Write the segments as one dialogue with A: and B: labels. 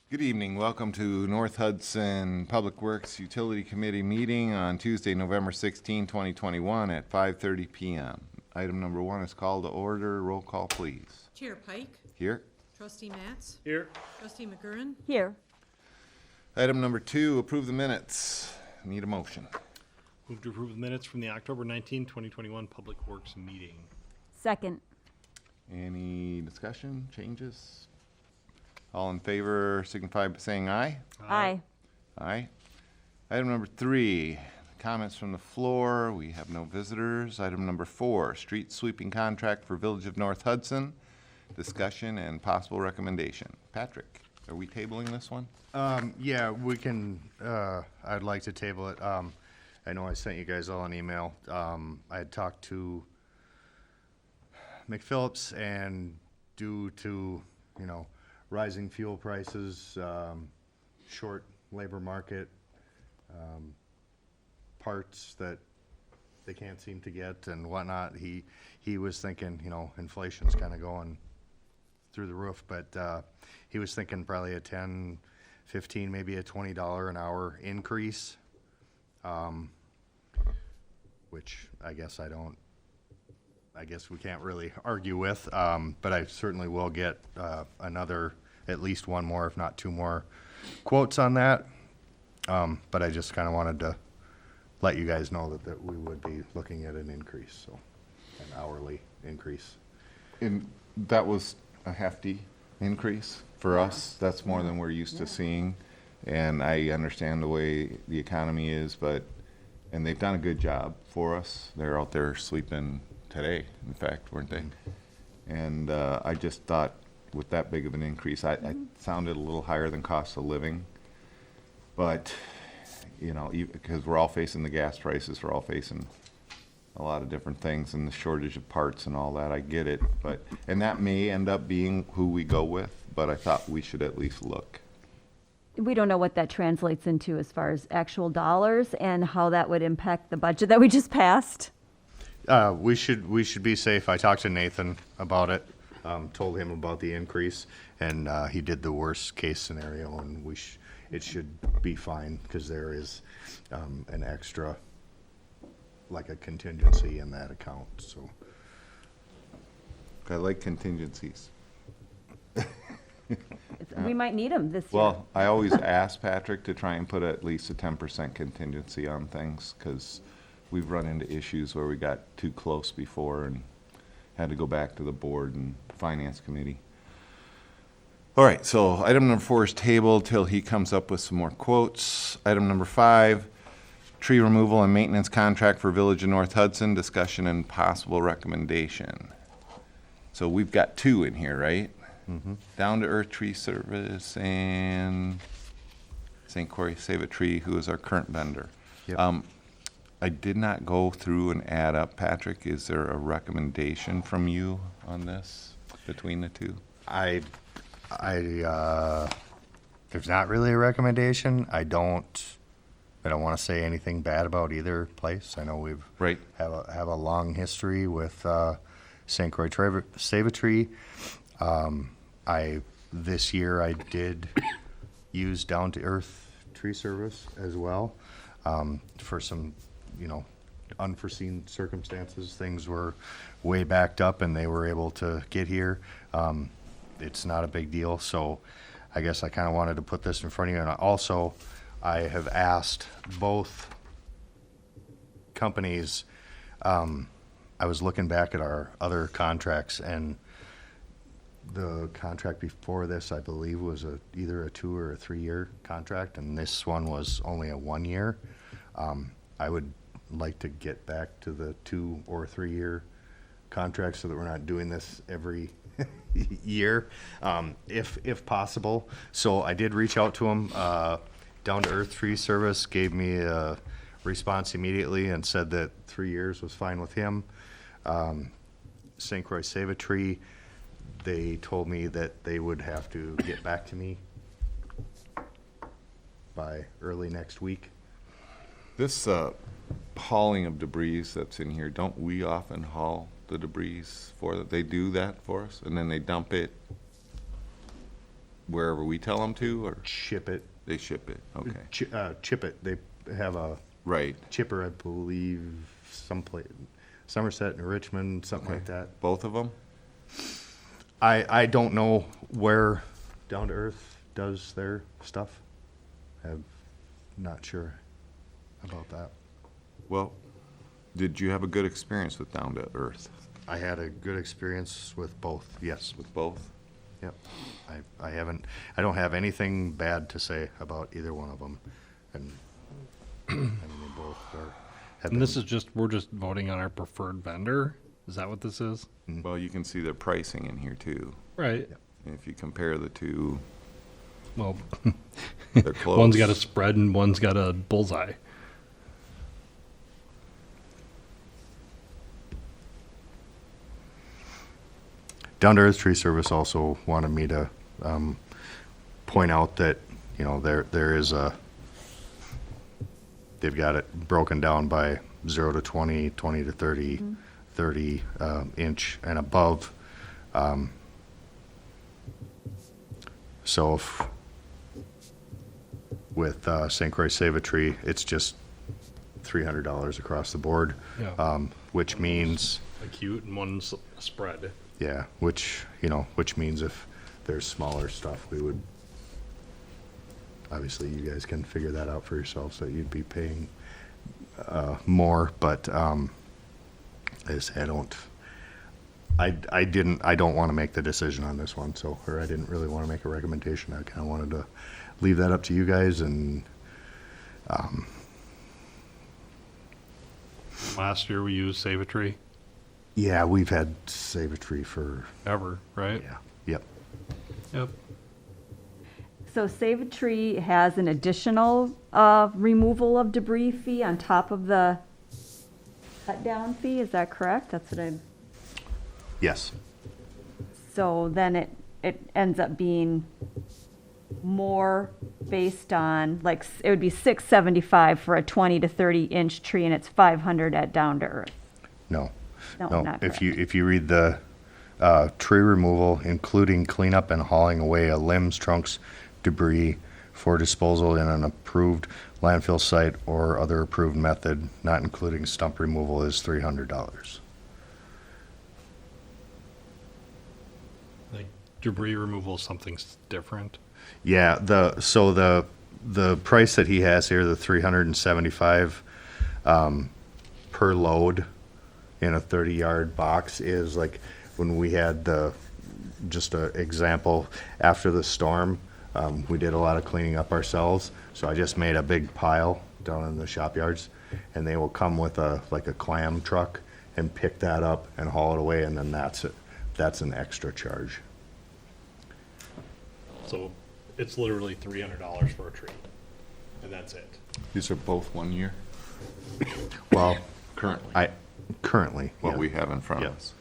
A: Good evening. Welcome to North Hudson Public Works Utility Committee meeting on Tuesday, November 16, 2021 at 5:30 p.m. Item number 1 is called to order. Roll call, please.
B: Chair Pike,
A: Here.
B: Trustee Matz,
C: Here.
B: Trustee McGurran,
D: Here.
A: Item number 2, approve the minutes. Need a motion.
C: Move to approve the minutes from the October 19, 2021 Public Works meeting.
D: Second.
A: Any discussion, changes? All in favor signify by saying aye.
D: Aye.
A: Aye. Item number 3, comments from the floor. We have no visitors. Item number 4, street sweeping contract for Village of North Hudson. Discussion and possible recommendation. Patrick, are we tabling this one?
E: Yeah, we can, I'd like to table it. I know I sent you guys all an email. I had talked to McPhillips, and due to, rising fuel prices, short labor market, parts that they can't seem to get and whatnot, he was thinking, inflation's kind of going through the roof, but he was thinking probably a 10, 15, maybe a $20 an hour increase, which I guess we can't really argue with, but I certainly will get another, at least one more, if not two more quotes on that. But I just kind of wanted to let you guys know that we would be looking at an increase, so an hourly increase.
A: And that was a hefty increase for us. That's more than we're used to seeing. And I understand the way the economy is, and they've done a good job for us. They're out there sweeping today, in fact, weren't they? And I just thought with that big of an increase, I sounded a little higher than cost of living. But, because we're all facing the gas prices, we're all facing a lot of different things and the shortage of parts and all that. I get it, and that may end up being who we go with, but I thought we should at least look.
D: We don't know what that translates into as far as actual dollars and how that would impact the budget that we just passed.
E: We should be safe. I talked to Nathan about it, told him about the increase, and he did the worst case scenario, and it should be fine because there is an extra, like a contingency in that account. So
A: I like contingencies.
D: We might need them this year.
A: Well, I always ask Patrick to try and put at least a 10% contingency on things, because we've run into issues where we got too close before and had to go back to the board and finance committee. All right, so item number 4 is tabled till he comes up with some more quotes. Item number 5, tree removal and maintenance contract for Village of North Hudson, discussion and possible recommendation. So we've got 2 in here, right?
E: Mm-hmm.
A: Down to Earth Tree Service and St. Croix Save a Tree, who is our current vendor.
E: Yep.
A: I did not go through and add up. Patrick, is there a recommendation from you on this between the 2?
E: There's not really a recommendation. I don't want to say anything bad about either place. I know we've
A: Right.
E: have a long history with St. Croix Save a Tree. This year I did use Down to Earth Tree Service as well, for some, unforeseen circumstances. Things were way backed up and they were able to get here. It's not a big deal. So I guess I kind of wanted to put this in front of you. And also I have asked both companies, I was looking back at our other contracts, and the contract before this, I believe, was either a 2 or a 3 year contract, and this one was only a 1 year. I would like to get back to the 2 or 3 year contracts so that we're not doing this every year, if possible. So I did reach out to them. Down to Earth Tree Service gave me a response immediately and said that 3 years was fine with him. St. Croix Save a Tree, they told me that they would have to get back to me by early next week.
A: This hauling of debris that's in here, don't we often haul the debris for that? They do that for us, and then they dump it wherever we tell them to, or
E: Chip it,
A: they ship it? Okay,
E: chip it. They have a
A: right.
E: chipper, I believe, someplace, Somerset and Richmond, something like that.
A: Both of them?
E: I don't know where Down to Earth does their stuff. I'm not sure about that.
A: Well, did you have a good experience with Down to Earth?
E: I had a good experience with both, yes.
A: With both?
E: Yep. I don't have anything bad to say about either one of them. And, I mean, they both have
C: And this
E: been-
C: is just, we're just voting on our preferred vendor? Is that what this is?
A: Well, you can see their pricing in here too.
C: Right.
A: And if you compare the two,
C: Well,
A: they're close.
C: one's got a spread and one's got a bullseye.
E: Down to Earth Tree Service also wanted me to point out that, you know, there is they've got it broken down by 0 to 20, 20 to 30, 30 inch and above. So if, with St. Croix Save a Tree, it's just $300 across the board,
C: Yeah.
E: which means,
C: Acute and one's a spread.
E: yeah, which means if there's smaller stuff, we would, obviously you guys can figure that out for yourselves, that you'd be paying more, but I don't want to make the decision on this one, so, or I didn't really want to make a recommendation. I kind of wanted to leave that up to you guys, and
C: Last year we used Save a Tree.
E: yeah, we've had Save a Tree for,
C: Ever, right?
E: yeah, yep.
C: Yep.
D: So Save a Tree has an additional removal of debris fee on top of the cut down fee, is that correct? That's what I'm,
E: Yes.
D: so then it ends up being more based on, like, it would be $675 for a 20 to 30 inch tree, and it's $500 at Down to Earth.
E: No.
D: No,
E: No,
D: not
E: if you read the tree removal, including cleanup and hauling away of limbs, trunks, debris for disposal in an approved landfill site or other approved method, not including stump removal, is $300.
C: Like debris removal is something different.
E: Yeah, the price that he has here, the 375 per load in a 30-yard box, is like when we had just an example, after the storm, we did a lot of cleaning up ourselves, so I just made a big pile down in the shop yards, and they will come with a clam truck and pick that up and haul it away, and then that's it. That's an extra charge.
C: So it's literally $300 for a tree. And that's it.
A: These are both 1 year
E: Well,
A: currently,
E: currently,
A: what
E: yeah.
A: we have in front of
E: Yeah.
A: us.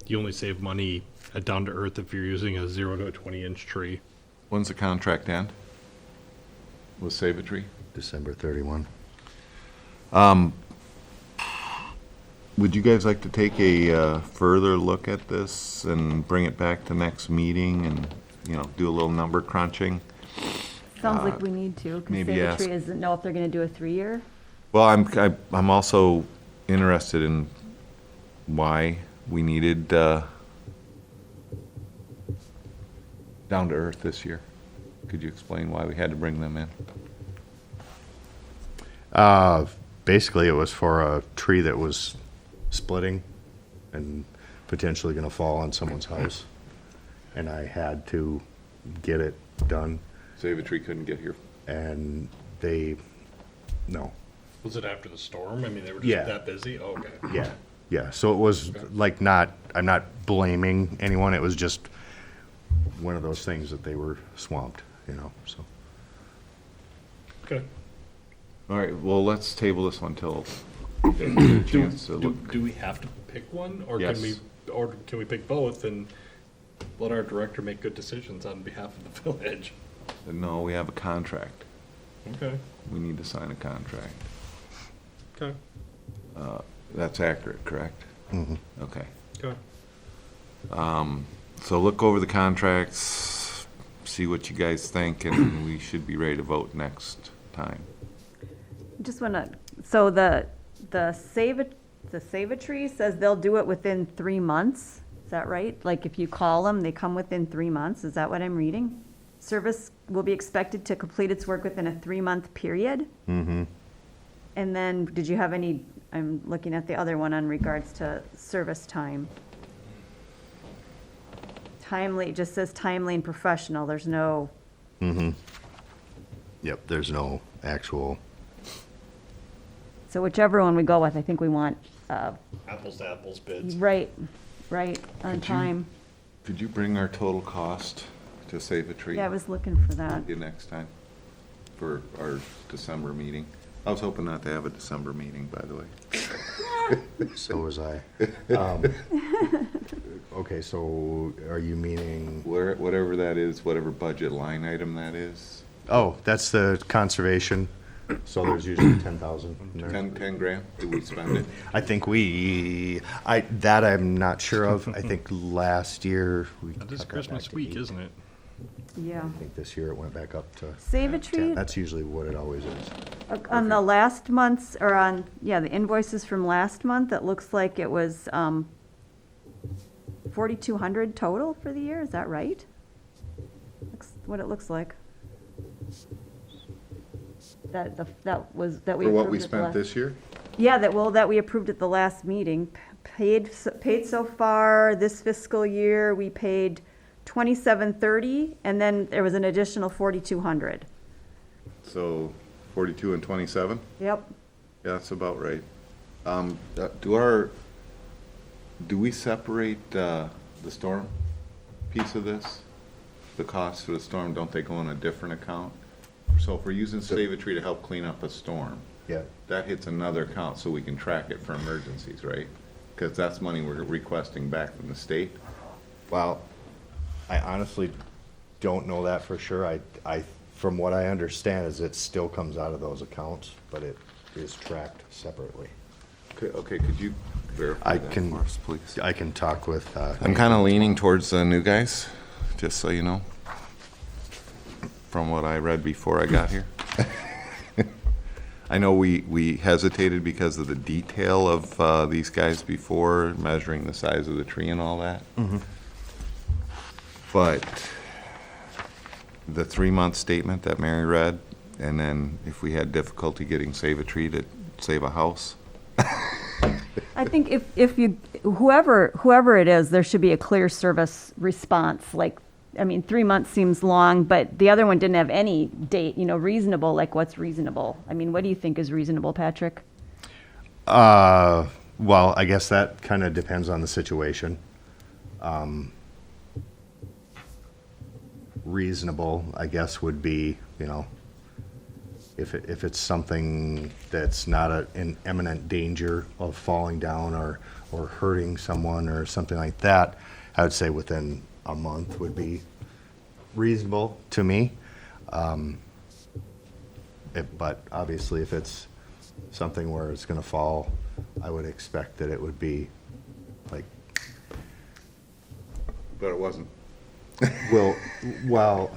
C: You only save money at Down to Earth if you're using a 0 to a 20 inch tree.
A: When's the contract end? With Save a Tree?
E: December 31.
A: Would you guys like to take a further look at this and bring it back to next meeting and, do a little number crunching?
D: Sounds like we need to, because
A: maybe
D: Save a
A: ask-
D: Tree doesn't know if they're gonna do a 3-year.
A: Well, I'm also interested in why we needed Down to Earth this year. Could you explain why we had to bring them in?
E: Basically, it was for a tree that was splitting and potentially going to fall on someone's house. And I had to get it done,
A: Save a Tree couldn't get here.
E: and no.
C: Was it after the storm? I mean, they were
E: Yeah.
C: just that busy? Oh, okay.
E: Yeah, yeah. So it was like I'm not blaming anyone. It was just one of those things that they were swamped, so.
C: Okay.
A: All right, well, let's table this one till they get a chance to look.
C: Do we have to pick one? Or
A: Yes.
C: can we pick both and let our director make good decisions on behalf of the village?
A: No, we have a contract.
C: Okay.
A: We need to sign a contract.
C: Okay.
A: That's accurate, correct?
E: Mhm.
A: Okay.
C: Okay.
A: So look over the contracts, see what you guys think, and we should be ready to vote next time.
D: Just wanna, so the Save a Tree says they'll do it within 3 months. Is that right? Like if you call them, they come within 3 months. Is that what I'm reading? Service will be expected to complete its work within a 3-month period?
E: Mm-hmm.
D: And then, did you have any, I'm looking at the other one on regards to service time. Timely, it just says timely and professional. There's no,
E: Mm-hmm. Yep, there's no actual,
D: so whichever one we go with, I think we want,
C: Apples to apples bids.
D: right, on
A: Could you-
D: time.
A: Could you bring our total cost to Save a Tree?
D: Yeah, I was looking for that.
A: You next time for our December meeting. I was hoping not to have a December meeting, by the way.
E: so was I. Okay, so are you meaning,
A: Whatever that is, whatever budget line item that is,
E: oh, that's the conservation, so there's usually 10,000 in there.
A: 10 grand, do we spend it?
E: I think I'm not sure of. I think last year we.
C: That is
E: cut back
C: Christmas
E: to
C: week,
E: 8.
C: isn't it?
D: Yeah.
E: I think this year it went back up to.
D: Save a
E: 10.
D: Tree,
E: That's usually what it always is.
D: on the last month's, or on, yeah, the invoices from last month, it looks like it was, 4,200 total for the year, is that right? Looks what it looks like. That we
A: For what
D: approved
A: we
D: at the
A: spent
D: last-
A: this year?
D: Yeah, that we approved at the last meeting. Paid so far this fiscal year, we paid 2,730, and then there was an additional 4,200.
A: So 42 and 27?
D: Yep.
A: Yeah, that's about right. Do we separate the storm piece of this? The cost for the storm, don't they go in a different account? So if we're using Save a Tree to help clean up a storm,
E: Yeah.
A: that hits another account so we can track it for emergencies, right? Because that's money we're requesting back from the state.
E: Well, I honestly don't know that for sure. From what I understand is it still comes out of those accounts, but it is tracked separately.
A: Okay, could you verify
E: I
A: that
E: can,
A: for us, please?
E: I can talk with,
A: I'm kind of leaning towards the new guys, just so you know, from what I read before I got here. I know we hesitated because of the detail of these guys before, measuring the size of the tree and all that. But the 3-month statement that Mary read, and then if we had difficulty getting Save a Tree to save a house,
D: I think if you, whoever it is, there should be a clear service response. Like, I mean, 3 months seems long, but the other one didn't have any date, reasonable, like what's reasonable? I mean, what do you think is reasonable, Patrick?
E: well, I guess that kind of depends on the situation. Reasonable, I guess, would be, if it's something that's not in imminent danger of falling down or hurting someone or something like that, I would say within a month would be reasonable to me. But obviously, if it's something where it's going to fall, I would expect that it would be like,
A: but it wasn't.
E: well,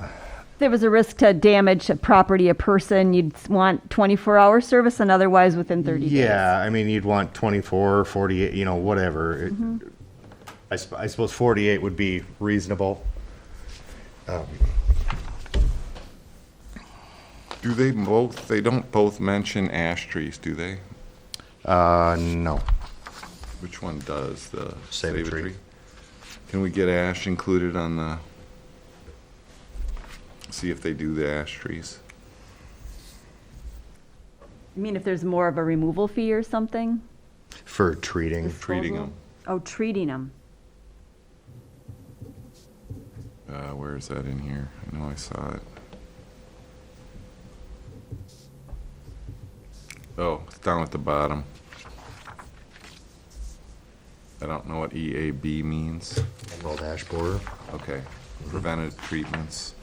D: There was a risk to damage a property, a person, you'd want 24-hour service and otherwise within 30 days.
E: yeah, I mean, you'd want 24, 48, whatever. I suppose 48 would be reasonable.
A: Do they don't both mention ash trees, do they?
E: No.
A: Which one does, the
E: Save a Tree.
A: Can we get ash included on the, see if they do the ash trees?
D: You mean if there's more of a removal fee or something?
E: For treating.
A: Treating
D: Disposal? Oh, treating them.
A: Where is that in here? I know I saw it. Oh, it's down at the bottom. I don't know what EAB means.
E: Emerald ash borer.
A: Okay, preventative treatments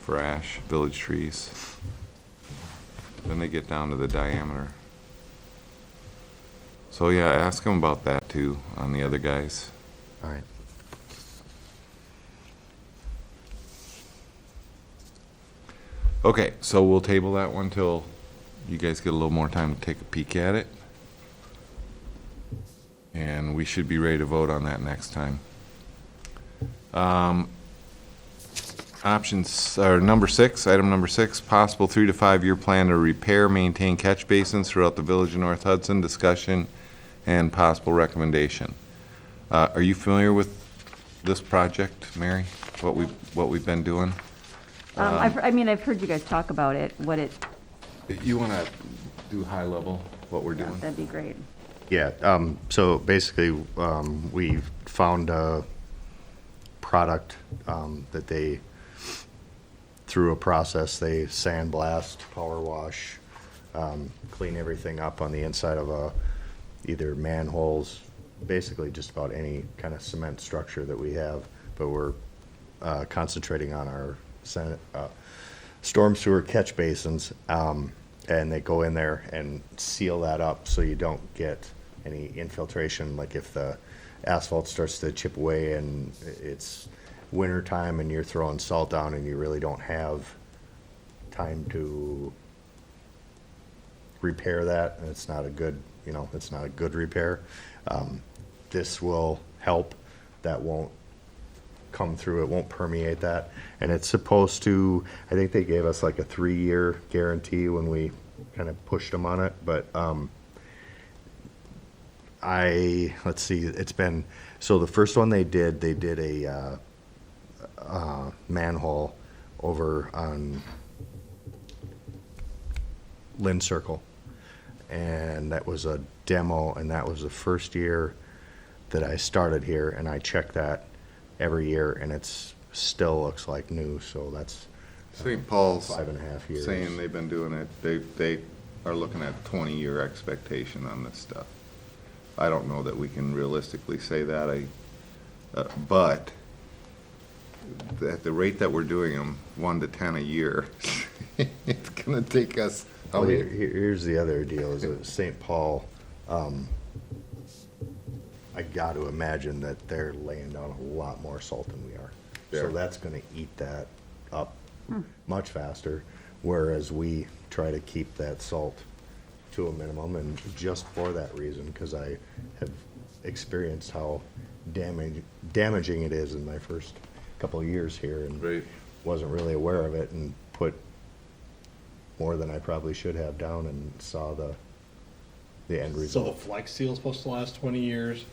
A: for ash, village trees. Then they get down to the diameter. So yeah, ask them about that too, on the other guys.
E: All right.
A: Okay, so we'll table that one till you guys get a little more time to take a peek at it. And we should be ready to vote on that next time. Options, or number 6, item number 6, possible 3 to 5 year plan to repair, maintain catch basins throughout the village of North Hudson, discussion and possible recommendation. Are you familiar with this project, Mary? What we've been doing?
D: I've heard you guys talk about it,
A: You want to do high level, what we're doing?
D: that'd be great.
E: Yeah, so basically, we found a product that they, through a process, they sandblast, power wash, clean everything up on the inside of either manholes, basically just about any kind of cement structure that we have, but we're concentrating on our storm sewer catch basins, and they go in there and seal that up so you don't get any infiltration, like if the asphalt starts to chip away and it's winter time and you're throwing salt down and you really don't have time to repair that, and it's not a good, it's not a good repair. This will help. That won't come through, it won't permeate that. And it's supposed to, I think they gave us like a 3-year guarantee when we kind of pushed them on it, but let's see, it's been, so the first one they did a manhole over on Lynn Circle, and that was a demo, and that was the first year that I started here, and I check that every year, and it's still looks like new, so that's
A: St. Paul's
E: 5.5 years.
A: saying they've been doing it, they are looking at 20-year expectation on this stuff. I don't know that we can realistically say that, but at the rate that we're doing them, 1 to 10 a year, it's gonna take us,
E: Well, here's the other deal, is that St. Paul, I got to imagine that they're laying down a lot more salt than we are. So
A: Yeah.
E: that's gonna eat that up much faster, whereas we try to keep that salt to a minimum, and just for that reason, because I have experienced how damaging it is in my first couple of years here, and
A: Right.
E: wasn't really aware of it, and put more than I probably should have down, and saw the end
C: So the
E: result.
C: flex seal is supposed to last 20 years,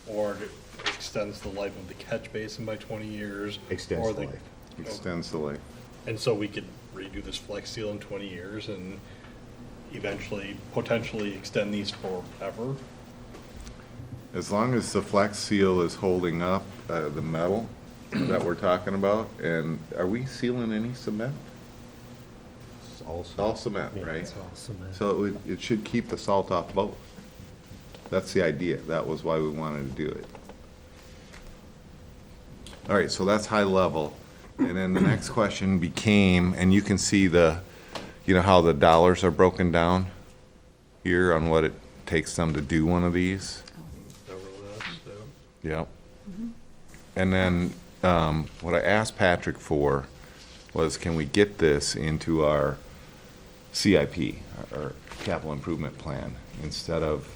C: or it extends the life of the catch basin by 20 years?
E: Extends
C: or
E: the life.
A: extends the life.
C: And so we could redo this flex seal in 20 years and eventually, potentially extend these forever?
A: As long as the flex seal is holding up, the metal that we're talking about, and are we sealing any cement?
E: Also,
A: All cement, right? So it should keep the salt off both. That's the idea. That was why we wanted to do it. All right, so that's high level. And then the next question became, and you can see how the dollars are broken down here on what it takes them to do one of these. Yep. And then, what I asked Patrick for was, can we get this into our CIP, our capital improvement plan, instead of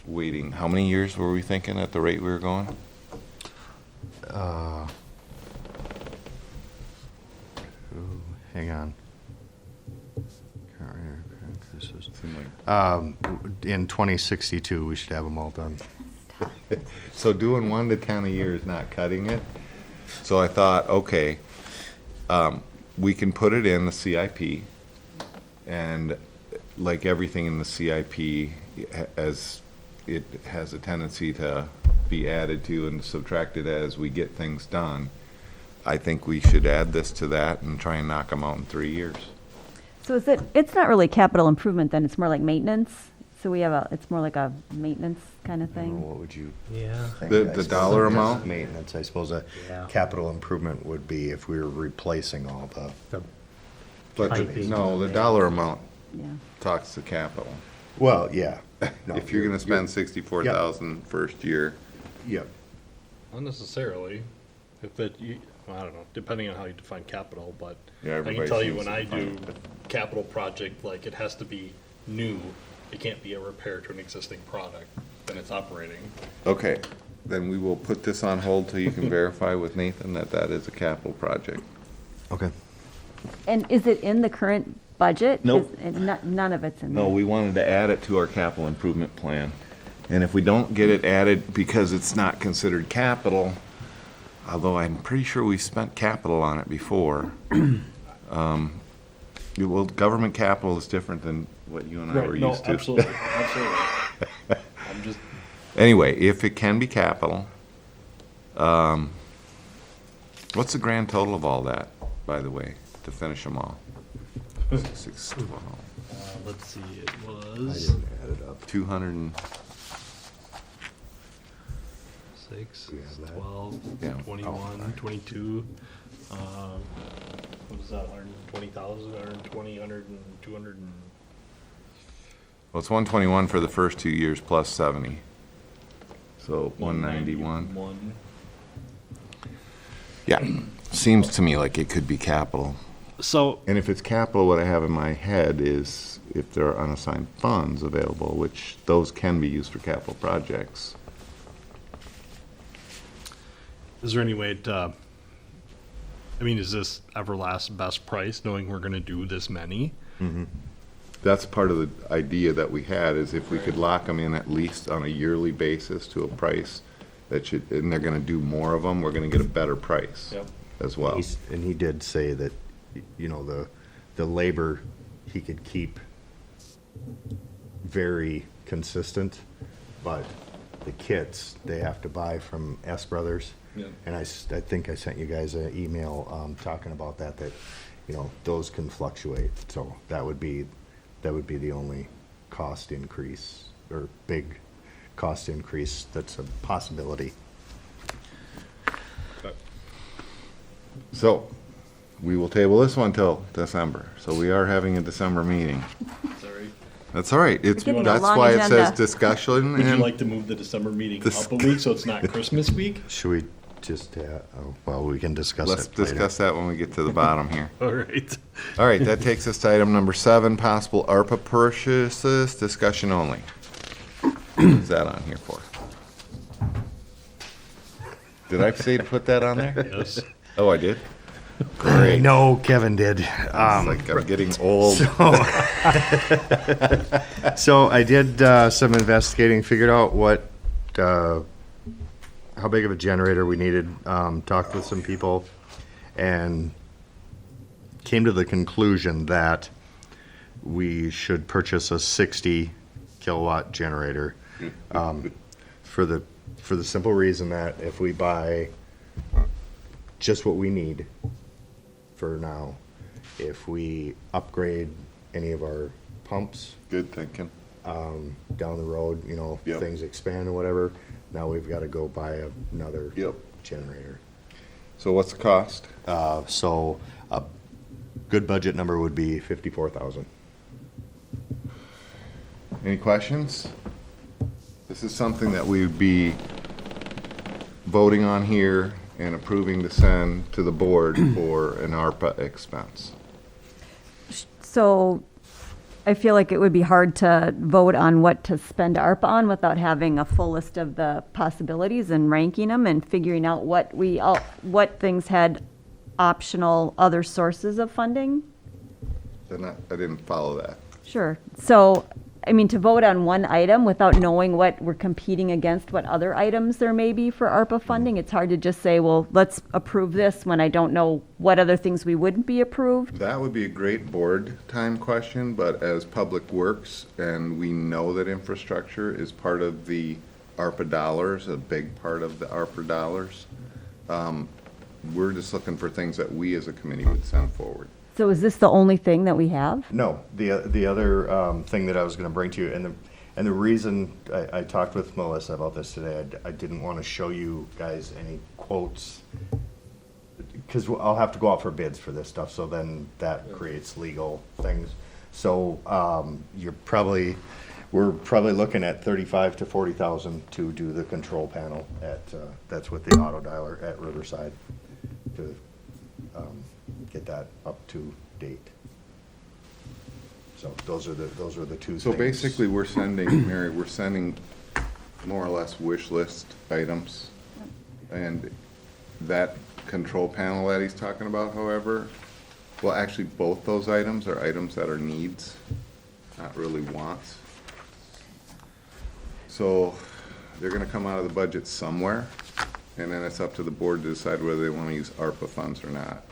A: waiting, how many years were we thinking at the rate we were going?
E: hang on.
A: Seemed like-
E: In 2062, we should have them all done.
A: So doing 1 to 10 a year is not cutting it. So I thought, okay, we can put it in the CIP, and like everything in the CIP, as it has a tendency to be added to and subtracted as we get things done, I think we should add this to that and try and knock them out in 3 years.
D: So it's not really capital improvement then, it's more like maintenance? So it's more like a maintenance kind of thing?
E: What would you
F: Yeah.
E: think?
A: The
E: I suppose
A: dollar
E: it's
A: amount?
E: Maintenance, I suppose a
F: Yeah.
E: capital improvement would be if we were replacing all the,
A: But
F: Piping.
A: no, the dollar amount
D: Yeah.
A: talks to capital.
E: well, yeah. No,
A: If you're gonna spend 64,000 first year,
E: Yep.
C: Not necessarily. If that, I don't know, depending on how you define capital, but
A: Yeah,
C: I can
A: everybody
C: tell you
A: seems
C: when
A: to
C: I
A: define
C: do
A: it.
C: capital project, like it has to be new. It can't be a repair to an existing product, then it's operating.
A: Okay, then we will put this on hold till you can verify with Nathan that that is a capital project.
E: Okay.
D: And is it in the current budget?
A: Nope.
D: None of it's in there?
A: No, we wanted to add it to our capital improvement plan. And if we don't get it added because it's not considered capital, although I'm pretty sure we spent capital on it before. Well, government capital is different than what you and I were used to.
C: Absolutely. I'm just,
A: Anyway, if it can be capital, what's the grand total of all that, by the way, to finish them all? 612,
C: let's see, it was
E: add it up.
A: 200 and,
C: 6,
E: We have that.
C: 12,
A: Yeah.
C: 21, 22, what was that, 120,000, 120, 100 and 200 and,
A: well, it's 121 for the first 2 years plus 70. So 191.
C: 191.
A: Yeah, seems to me like it could be capital.
C: So,
A: And if it's capital, what I have in my head is if there are unassigned funds available, which those can be used for capital projects.
C: is there any way to, I mean, is this Everlast best price, knowing we're gonna do this many?
A: That's part of the idea that we had, is if we could lock them in at least on a yearly basis to a price that should, and they're gonna do more of them, we're gonna get a better price
C: Yep.
A: as well.
E: And he did say that, you know, the labor he could keep very consistent, but the kits, they have to buy from S Brothers.
C: Yeah.
E: And I think I sent you guys an email, talking about that, you know, those can fluctuate. So that would be the only cost increase, or big cost increase that's a possibility.
A: So, we will table this one till December. So we are having a December meeting.
C: Sorry.
A: That's all right. It's,
D: We're getting a
A: that's
D: long
A: why it says
D: agenda.
A: discussion
C: Would you
A: and
C: like to move the December meeting
A: This-
C: up a week so it's not Christmas week?
E: Should we just, well, we can discuss
A: let's
E: it later.
A: discuss that when we get to the bottom here.
C: All right.
A: All right, that takes us to item number 7, possible ARPA purchases, discussion only. What is that on here for? Did I say to put that on there?
C: Yes.
A: Oh, I did? Great.
E: No, Kevin did.
A: It's like I'm getting old.
E: So I did some investigating, figured out what, how big of a generator we needed, talked with some people, and came to the conclusion that we should purchase a 60 kilowatt generator, for the simple reason that if we buy just what we need for now, if we upgrade any of our pumps
A: Good thinking.
E: down the road, you know,
A: Yep.
E: things expand or whatever, now we've got to go buy another
A: Yep.
E: generator.
A: So what's the cost?
E: So a good budget number would be 54,000.
A: Any questions? This is something that we would be voting on here and approving to send to the board for an ARPA expense.
D: So I feel like it would be hard to vote on what to spend ARPA on without having a full list of the possibilities and ranking them and figuring out what things had optional other sources of funding.
A: I didn't follow that.
D: Sure. So, I mean, to vote on one item without knowing what we're competing against, what other items there may be for ARPA funding, it's hard to just say, well, let's approve this when I don't know what other things we wouldn't be approved.
A: That would be a great board time question, but as Public Works, and we know that infrastructure is part of the ARPA dollars, a big part of the ARPA dollars, we're just looking for things that we as a committee would send forward.
D: So is this the only thing that we have?
E: No, the other thing that I was going to bring to you, and the reason I talked with Melissa about this today, I didn't want to show you guys any quotes, because I'll have to go out for bids for this stuff, so then that creates legal things. So we're probably looking at 35 to 40,000 to do the control panel that's with the auto dialer at Riverside. to, get that up to date. So those are the two things.
A: So basically, we're sending, Mary, we're sending more or less wish list items. And that control panel that he's talking about, however, well, actually, both those items are items that are needs, not really wants. So they're gonna come out of the budget somewhere, and then it's up to the board to decide whether they wanna use ARPA funds or not.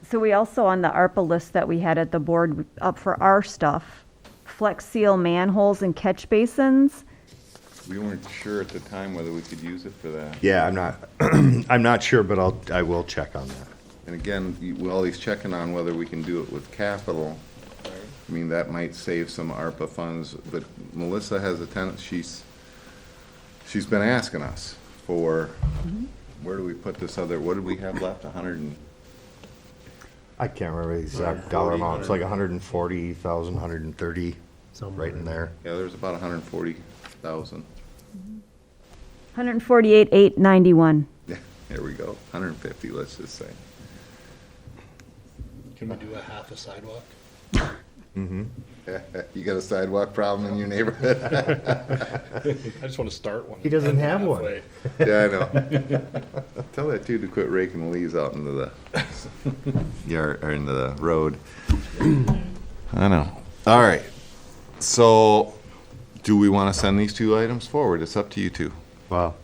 D: So we also, on the ARPA list that we had at the board up for our stuff, Flex Seal manholes and catch basins.
A: We weren't sure at the time whether we could use it for that.
E: Yeah, I'm not, I'm not sure, but I will check on that.
A: And again, while he's checking on whether we can do it with capital, I mean, that might save some ARPA funds, but Melissa has a tendency, she's been asking us for, where do we put this other, what did we have left, 100 and,
E: I can't remember the exact dollar amount. It's like 140,000, 130, right in there.
A: yeah, there's about 140,000.
D: 148,891.
A: Yeah, there we go, 150, let's just say.
C: Can we do a half a sidewalk?
A: You got a sidewalk problem in your neighborhood?
C: I just want to start one.
F: He doesn't have one.
C: Halfway.
A: Yeah, I know. Tell that dude to quit raking the leaves out into the yard, or into the road. I know. All right. So, do we want to send these two items forward? It's up to you two.
E: Well,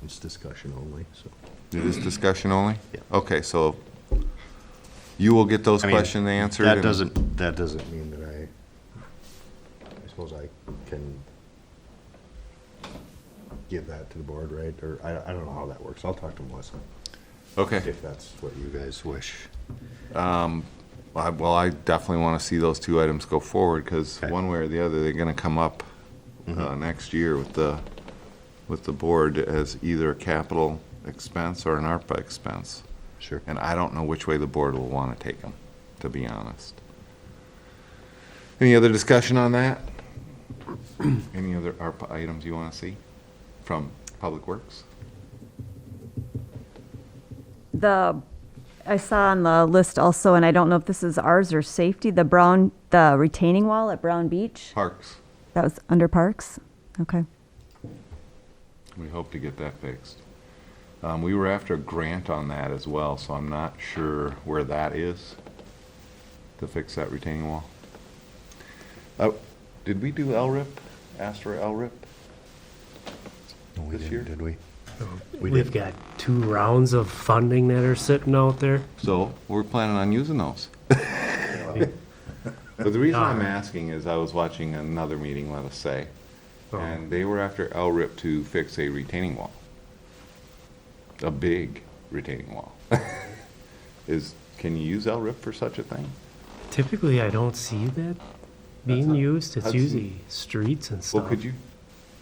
E: it's discussion only, so.
A: It is discussion only?
E: Yeah.
A: Okay, so you will get those
E: I mean,
A: questions answered?
E: That
A: and-
E: doesn't mean that I suppose I can give that to the board, right? Or I don't know how that works. I'll talk to Melissa
A: Okay.
E: if that's what you guys wish.
A: Well, I definitely want to see those two items go forward, because
E: Okay.
A: one way or the other, they're going to come up next year with the board as either a capital expense or an ARPA expense.
E: Sure.
A: And I don't know which way the board will want to take them, to be honest. Any other discussion on that? Any other ARPA items you want to see from Public Works?
D: I saw on the list also, and I don't know if this is ours or safety, the retaining wall at Brown Beach.
A: Parks.
D: That was under Parks? Okay.
A: We hope to get that fixed. We were after a grant on that as well, so I'm not sure where that is to fix that retaining wall. Did we do LRIP? Ask for LRIP?
E: No, we
A: This year?
E: didn't, did we? We
F: We've
E: did.
F: got 2 rounds of funding that are sitting out there.
A: So, we're planning on using those. But the reason I'm asking is I was watching another meeting, let us say, and they were after LRIP to fix a retaining wall. A big retaining wall. Can you use LRIP for such a thing?
F: Typically, I don't see that being
A: not-
F: used. It's
A: Hudson-
F: usually streets and stuff.
A: Well, could you,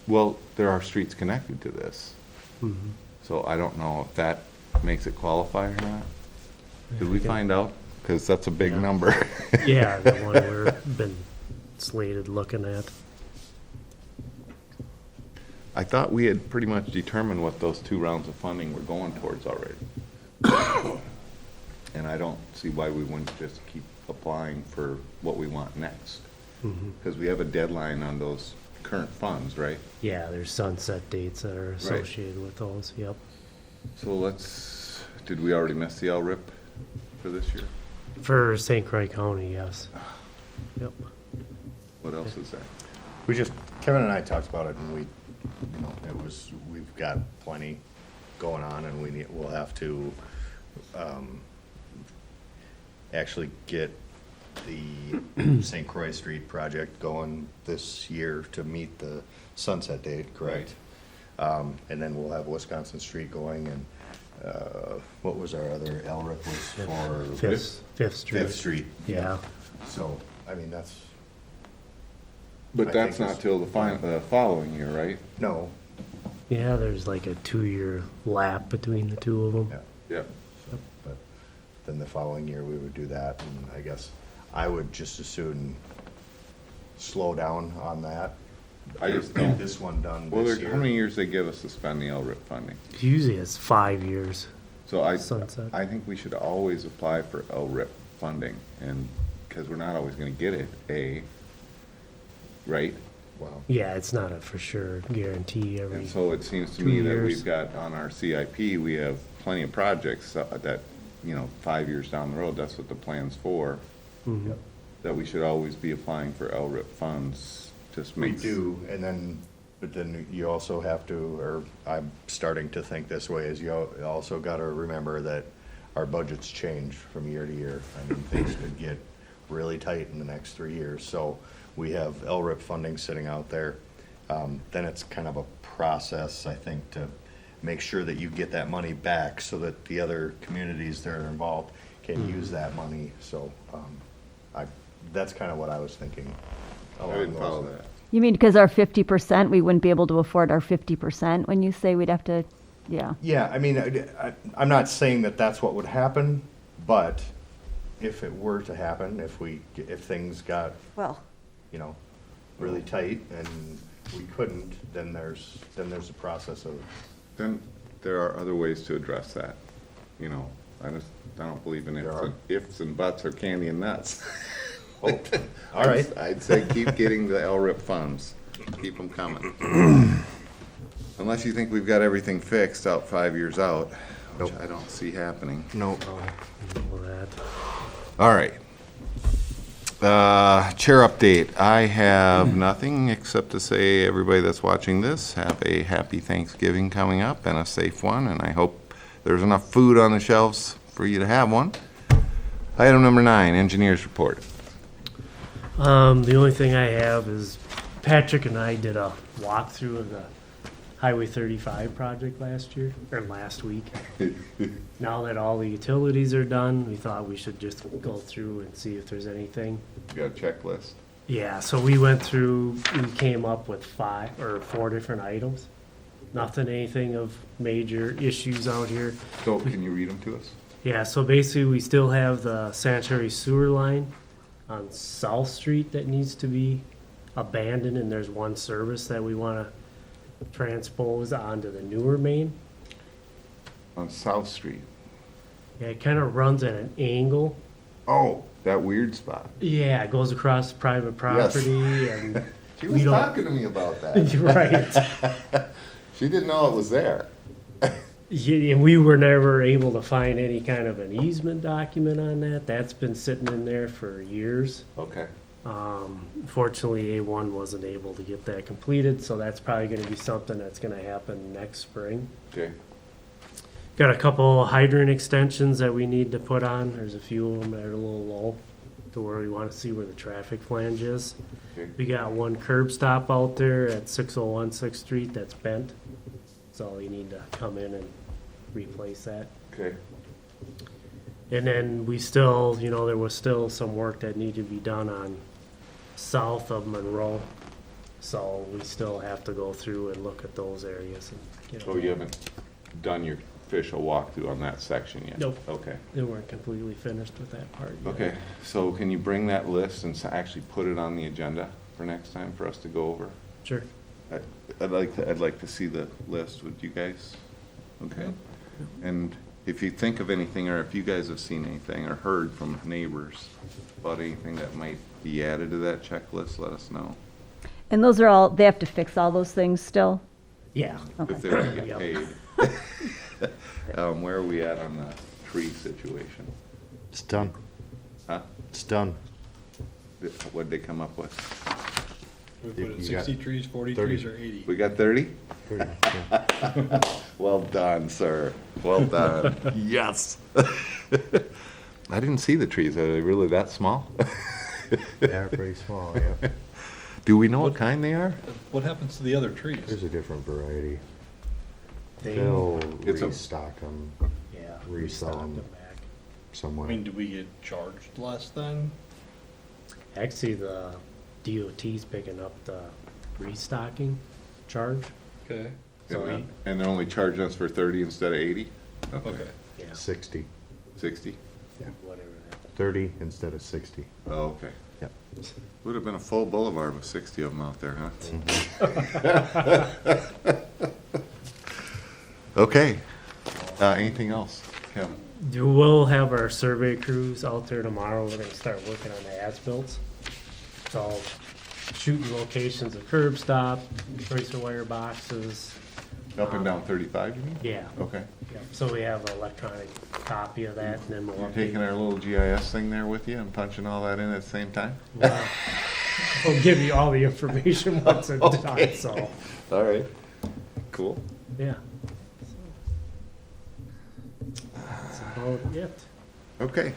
A: well, there are streets connected to this.
F: Mhm.
A: So I don't know if that makes it qualify or not. Did we find out? Because that's a big
F: Yeah.
A: number.
F: Yeah, the one we've been slated looking at.
A: I thought we had pretty much determined what those 2 rounds of funding were going towards already. And I don't see why we wouldn't just keep applying for what we want next.
F: Mhm.
A: Because we have a deadline on those current funds, right?
F: Yeah, there's sunset dates that are associated with those, yep.
A: So did we already miss the LRIP for this year?
F: For St. Croix County, yes. Yep.
A: What else is there?
E: Kevin and I talked about it, and we've got plenty going on, and we'll have to, actually get the St. Croix Street project going this year to meet the sunset date, correct? And then we'll have Wisconsin Street going, and, what was our other LRIP was for?
F: Fifth Street.
E: Fifth Street.
F: Yeah.
E: So, I mean, that's,
A: But
E: I
A: that's
E: think
A: not
E: it's
A: till the following year, right?
E: no,
F: Yeah, there's like a 2-year lap between the two of them.
E: yeah.
A: Yep.
E: But then the following year, we would do that, and I guess I would just as soon slow down on that.
A: I just
E: Get
A: don't.
E: this one done
A: Well,
E: this
A: how
E: year.
A: many years they give us to spend the LRIP funding?
F: Usually it's 5 years.
A: So
F: Sunset.
A: I think we should always apply for LRIP funding, and, because we're not always gonna get it, right?
E: Wow.
F: Yeah, it's not a for sure guarantee every,
A: And so it seems to
F: 2
A: me that
F: years.
A: we've got on our CIP, we have plenty of projects that, 5 years down the road, that's what the plan's for,
F: Mhm.
A: that we should always be applying for LRIP funds, just
E: We
A: makes.
E: do, but then you also have to, or I'm starting to think this way, is you also gotta remember that our budgets change from year to year. I mean, things could get really tight in the next 3 years, so we have LRIP funding sitting out there. Then it's kind of a process, I think, to make sure that you get that money back so that the other communities that are involved can use that money, so, that's kind of what I was thinking.
A: I didn't follow that.
D: You mean because our 50%, we wouldn't be able to afford our 50% when you say we'd have to, yeah.
E: Yeah, I mean, I'm not saying that that's what would happen, but if it were to happen, if things got,
D: Well,
E: really tight and we couldn't, then there's a process of,
A: Then there are other ways to address that, I don't believe in
E: There are?
A: ifs and buts or candy and nuts.
E: oh, all right.
A: I'd say keep getting the LRIP funds, keep them coming. Unless you think we've got everything fixed out 5 years out, which
E: Nope.
A: I don't see happening.
E: No,
F: all that.
A: All right. Chair update. I have nothing except to say, everybody that's watching this, have a happy Thanksgiving coming up and a safe one, and I hope there's enough food on the shelves for you to have one. Item number 9, engineers report.
F: The only thing I have is Patrick and I did a walkthrough of the Highway 35 project last week. Now that all the utilities are done, we thought we should just go through and see if there's anything.
A: You got a checklist?
F: Yeah, so we went through, we came up with 4 different items. Anything of major issues out here.
A: So can you read them to us?
F: Yeah, so basically, we still have the sanitary sewer line on South Street that needs to be abandoned, and there's one service that we want to transpose onto the newer main.
A: On South Street.
F: Yeah, it kind of runs at an angle.
A: Oh, that weird spot.
F: Yeah, it goes across private property, and
A: She
F: We
A: was
F: don't-
A: talking to me about that.
F: you're right.
A: She didn't know it was there.
F: Yeah, and we were never able to find any kind of an easement document on that. That's been sitting in there for years.
A: Okay.
F: Fortunately, A1 wasn't able to get that completed, so that's probably gonna be something that's gonna happen next spring.
A: Okay.
F: Got a couple hydrant extensions that we need to put on. There's a few of them that are a little low to where we wanna see where the traffic flange is.
A: Okay.
F: We got one curb stop out there at 601 6th Street that's bent. So you need to come in and replace that.
A: Okay.
F: And then we still, there was still some work that needed to be done on south of Monroe. So we still have to go through and look at those areas. And,
A: Oh, you haven't done your official walkthrough on that section yet?
F: Nope.
A: Okay.
F: They weren't completely finished with that part yet.
A: Okay, so can you bring that list and actually put it on the agenda for next time for us to go over?
F: Sure.
A: I'd like to see the list, would you guys? Okay. And if you think of anything, or if you guys have seen anything or heard from neighbors about anything that might be added to that checklist, let us know.
D: and those are all, they have to fix all those things still?
F: Yeah.
A: If they're gonna get
F: Yep.
A: paid. Where are we at on the tree situation?
E: it's done.
A: Huh?
E: It's done.
A: What'd they come up with?
C: We put in
E: You got
C: 60 trees, 40
E: 30.
C: trees, or 80?
A: We got 30? Well done, sir. Well done. Yes. I didn't see the trees. Are they really that small?
E: They're pretty small, yeah.
A: Do we know what kind they are?
C: What happens to the other trees?
E: There's a different variety.
F: They,
E: They'll
A: It's a-
E: restock them
F: yeah,
E: resell
F: restock
E: them.
F: them back.
C: I
E: somewhere.
C: mean, do we get charged less then?
F: Actually, the DOT's picking up the restocking charge.
C: Okay.
F: So we,
A: And they're only charging us for 30 instead of 80?
C: Okay.
F: yeah,
E: 60.
A: 60?
F: whatever that.
E: 30 instead of 60.
A: Oh, okay.
E: Yep.
A: Would have been a full boulevard with 60 of them out there, huh? Okay. Anything else? Kevin?
F: We'll have our survey crews out there tomorrow. We're gonna start working on the as-bills. So shooting locations of curb stop, tracer wire boxes.
A: Up and down 35, you mean?
F: Yeah.
A: Okay.
F: Yep. So we have an electronic copy of that and then we'll
A: You're
F: update.
A: taking our little GIS thing there with you and punching all that in at the same time?
F: We'll give you all the information once it's done, so,
A: All right. Cool.
F: yeah. That's about it.
A: Okay.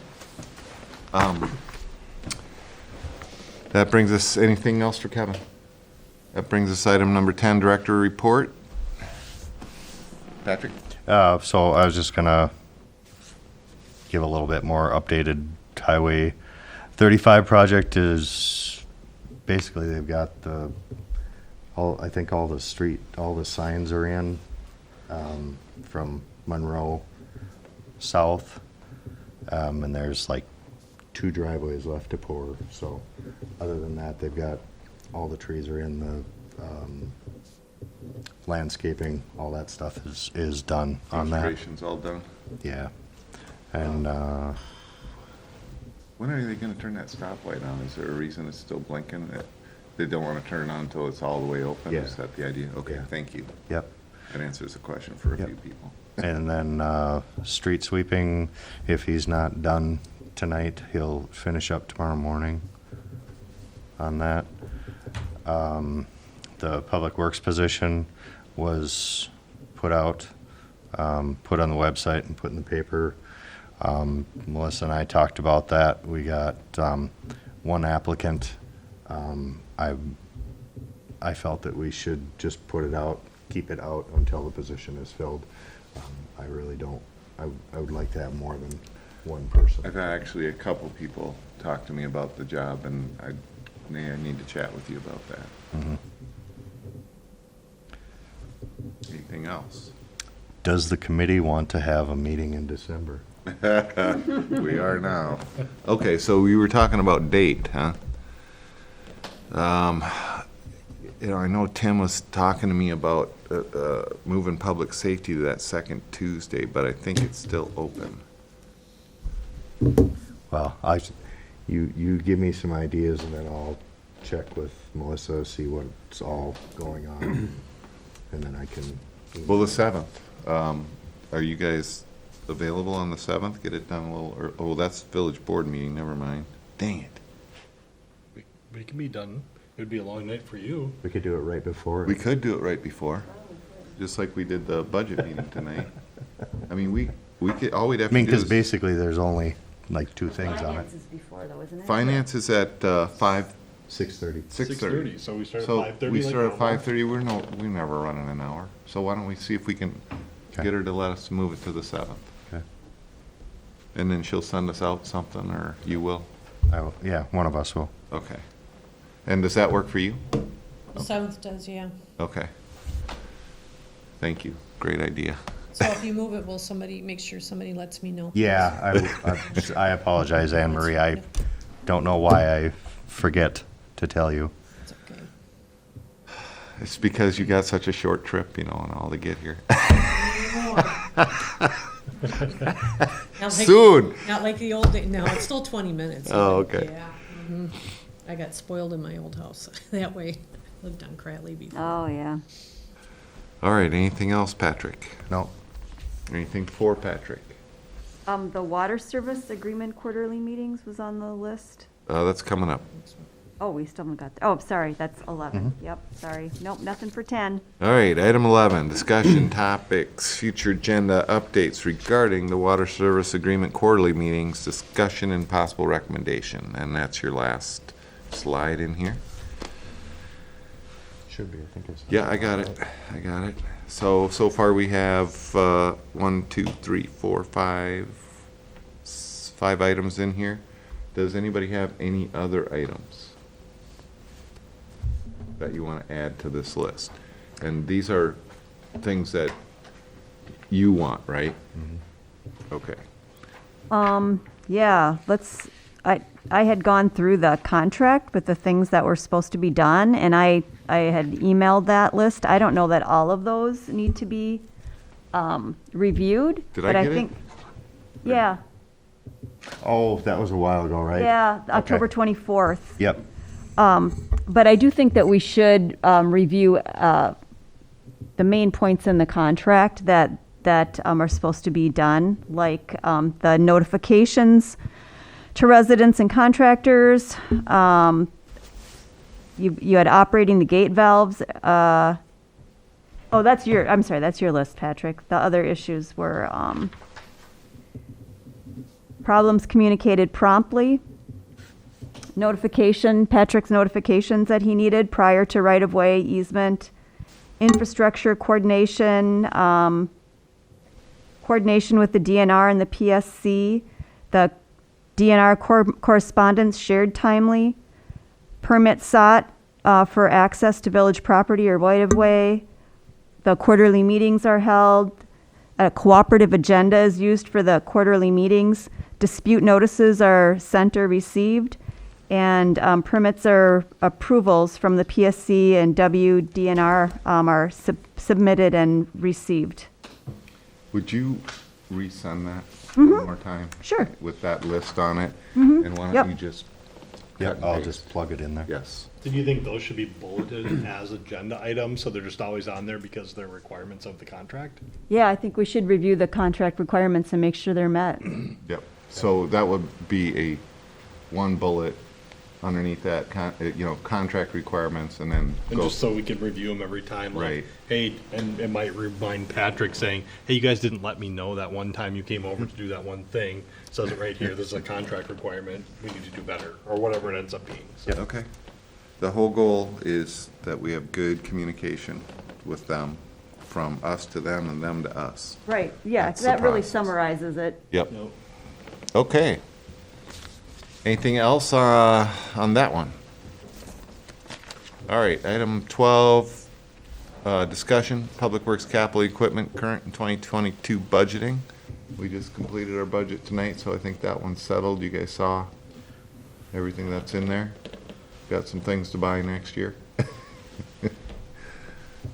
A: That brings us, anything else for Kevin? That brings us item number 10, Director Report. Patrick?
E: So I was just gonna give a little bit more updated Highway 35 project is basically they've got I think all the signs are in, from Monroe south. And there's like 2 driveways left to pour, so other than that, they've got, all the trees are in, the, landscaping, all that stuff is done on that.
A: Registration's all done.
E: Yeah. And,
A: When are they gonna turn that stoplight on? Is there a reason it's still blinking? They don't wanna turn it on until it's all the way open?
E: Yeah.
A: Is that the idea? Okay,
E: Yeah.
A: thank you.
E: yep.
A: That answers the question for a
E: Yep.
A: few people.
E: And then, street sweeping, if he's not done tonight, he'll finish up tomorrow morning on that. The Public Works position was put out, put on the website and put in the paper. Melissa and I talked about that. We got, one applicant. I felt that we should just put it out, keep it out until the position is filled. I really don't, I would like to have more than one person.
A: I've had actually a couple people talk to me about the job, and I need to chat with you about that.
E: Mhm.
A: Anything else?
E: Does the committee want to have a meeting in December?
A: We are now. Okay, so we were talking about date, huh? I know Tim was talking to me about moving public safety to that second Tuesday, but I think it's still open.
E: Well, you give me some ideas and then I'll check with Melissa, see what's all going on. And then I can.
A: Well, the 7th, are you guys available on the 7th? Get it done a little, oh, that's village board meeting, never mind. Dang it.
C: We can be done. It would be a long night for you.
E: We could do it right before.
A: We could do it right before, just like we did the budget meeting tonight. I mean, we could, all we'd have
E: I
A: to
E: mean,
A: do
E: because
A: is,
E: basically there's only like 2 things on it.
D: Finance is before though, isn't it?
A: finance is at 5,
E: 6:30.
A: 6:30.
C: So we start at
A: So
C: 5:30.
A: we
C: like
A: start at
C: normal?
A: 5:30, we're never running an hour. So why don't we see if we can
E: Okay.
A: get her to let us move it to the 7th?
E: Okay.
A: And then she'll send us out something, or you will?
E: Yeah, one of us will.
A: Okay. And does that work for you?
B: Seventh does, yeah.
A: Okay. Thank you. Great idea.
B: So if you move it, will somebody, make sure somebody lets me know?
E: Yeah, I apologize, Anne Marie. I don't know why I forget to tell you.
B: It's okay.
A: It's because you got such a short trip, and all to get here.
B: Not like-
A: Soon.
B: Not like the old day, no, it's still 20 minutes.
A: Oh, okay.
B: Yeah. Mhm. I got spoiled in my old house that way. Lived on Cratley before.
D: Oh, yeah.
A: All right, anything else, Patrick?
E: No,
A: Anything for Patrick?
D: The water service agreement quarterly meetings was on the list.
A: That's coming up.
D: Oh, we still haven't got, oh, sorry, that's 11. Yep, sorry. Nope, nothing for 10.
A: All right, item 11, discussion topics, future agenda updates regarding the water service agreement quarterly meetings, discussion and possible recommendation. And that's your last slide in here.
E: should be, I think it's.
A: Yeah, I got it. So far we have 1, 2, 3, 4, 5 items in here. Does anybody have any other items that you want to add to this list? And these are things that you want, right? Okay.
D: Yeah, I had gone through the contract with the things that were supposed to be done, and I had emailed that list. I don't know that all of those need to be reviewed.
A: Did I
D: but
A: get it?
D: think Yeah,
E: Oh, that was a while ago, right?
D: yeah, October
E: Okay.
D: 24th.
E: Yep.
D: But I do think that we should review the main points in the contract that are supposed to be done, like the notifications to residents and contractors. You had operating the gate valves. Oh, I'm sorry, that's your list, Patrick. The other issues were problems communicated promptly, Patrick's notifications that he needed prior to right-of-way easement, infrastructure coordination, coordination with the DNR and the PSC, the DNR correspondence shared timely, permit sought for access to village property or right-of-way, the quarterly meetings are held, a cooperative agenda is used for the quarterly meetings, dispute notices are sent or received, and permits or approvals from the PSC and WDNR are submitted and received.
A: Would you resend that one more time?
D: Sure.
A: With that list on it? And why
D: Yep.
A: don't you just?
E: Yep,
A: cut and
E: I'll
A: paste?
E: just plug it in there.
A: Yes.
C: Do you think those should be bulleted as agenda items, so they're just always on there because they're requirements of the contract?
D: Yeah, I think we should review the contract requirements and make sure they're met.
A: Yep. So that would be a one bullet underneath that, contract requirements and then
C: And
A: go.
C: just so we can review them every time, like,
A: Right.
C: hey, and it might remind Patrick saying, hey, you guys didn't let me know that one time you came over to do that one thing. Says it right here, this is a contract requirement, we need to do better, or whatever it ends up being. So
A: Okay. The whole goal is that we have good communication with them, from us to them and them to us.
D: Right, yeah,
A: That's the
D: that really
A: process.
D: summarizes it.
A: Yep.
C: Nope.
A: Okay. Anything else on that one? All right, item 12, discussion, Public Works capital equipment, current and 2022 budgeting. We just completed our budget tonight, so I think that one's settled. You guys saw everything that's in there. Got some things to buy next year.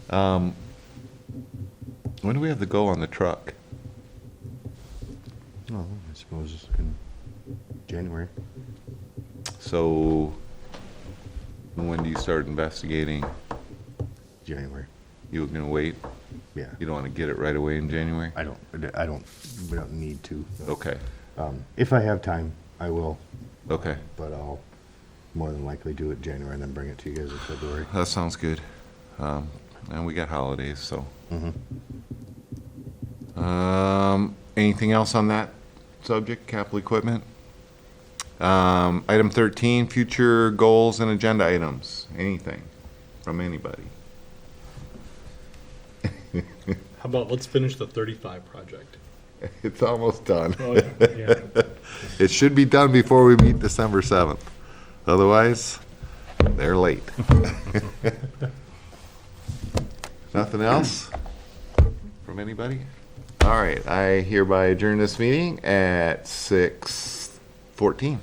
A: When do we have the go on the truck?
E: Oh, I suppose in January.
A: So, when do you start investigating?
E: January.
A: You gonna wait?
E: Yeah.
A: You don't wanna get it right away in January?
E: We don't need to.
A: Okay,
E: If I have time, I will,
A: okay.
E: but I'll more than likely do it in January and then bring it to you guys in February.
A: That sounds good. And we got holidays, so. Anything else on that subject, capital equipment? Item 13, future goals and agenda items. Anything from anybody?
C: How about, let's finish the 35 project.
A: It's almost done.
C: Oh, yeah.
A: It should be done before we meet December 7th. Otherwise, they're late. Nothing else from anybody? All right, I hereby adjourn this meeting at 6:14.